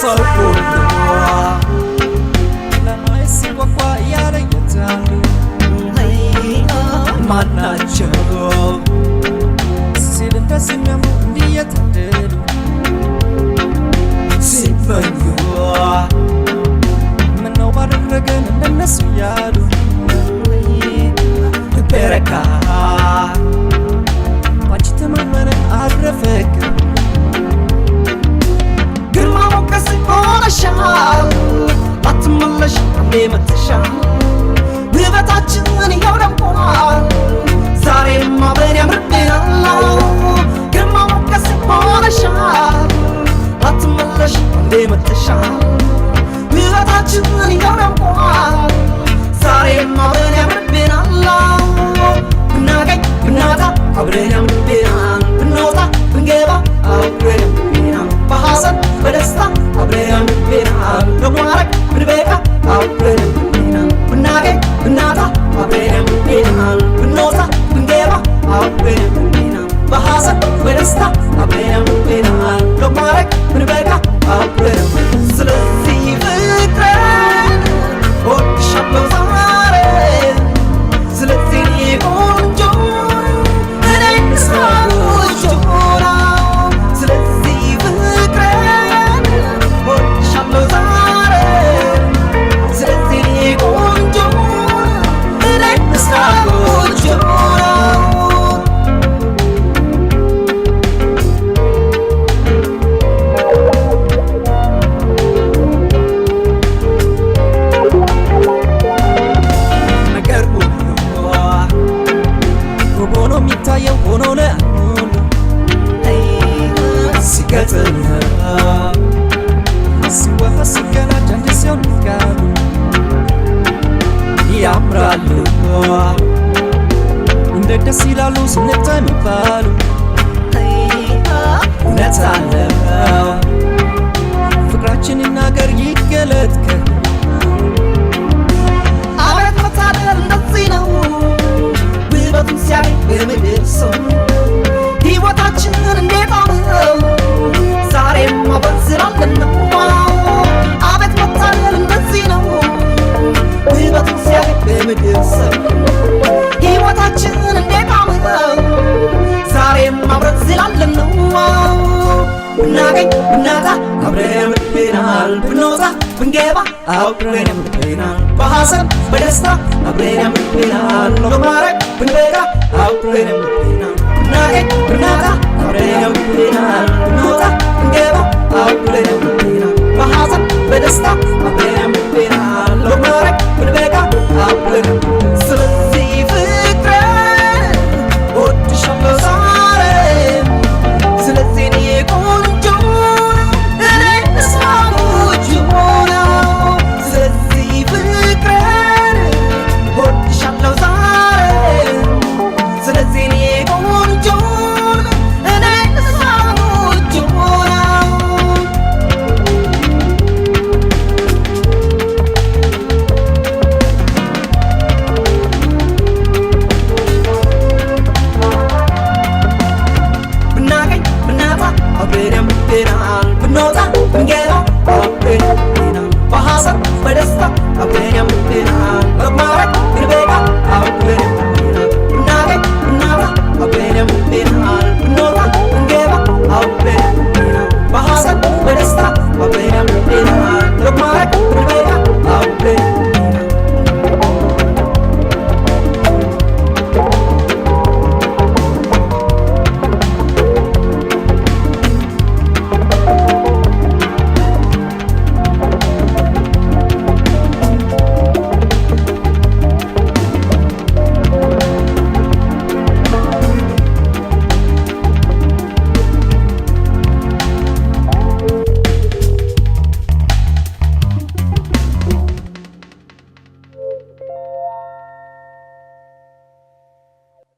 salpurtua lama isi kwa yale yatalu manacho sidenta sinamu ndiye tadelu sifanyo mano barregen nanasu yalu bereka wajita mamana arrafek شعال أتملش عميمة شعال ببتاجن يورم قوال زاري ما بيني مربين الله كما مكسب وانا شعال أتملش عميمة شعال ببتاجن يورم قوال زاري ما بيني مربين الله بناقي بناتا عبرين مربين بنوتا بنجيبا عبرين مربين بحسن بدستا عبرين مربين نقوارك بربيكا عبرين مربين بناقي بناتا عبرين مربين بنوتا بنجيبا عبرين مربين بحسن بدستا عبرين مربين نقوارك بربيكا عبرين مربين سلسي فكرين وتشبه زمارين سلسي يكون جون أنا نسمع وجونا سلسي فكرين وتشبه زمارين سلسي يكون جون أنا نسمع وجونا ደስ ይላሉ ስንታይ መባሉ እውነት አለው ፍቅራችን ይናገር ይገለጥ አቤት መታደል እንደዚህ ነው ውበቱን ሲያይ በምድር ሰው ሕይወታችንን እንዴት አምረው ዛሬም አበዝራለን ነው አቤት መታደል እንደዚህ ነው ውበቱን ሲያይ በምድር ሰው ሕይወታችንን እንዴት አምረው ዛሬም አብረን ስላለን ነው ብናገኝ ብናጣ አብረን ምርብናል ብንወጣ ብንገባ አብረን ምርብናል በሐዘን በደስታ አብረን ምርብናል በማረግ ብንበቃ አብረን ምርብናል ብናገኝ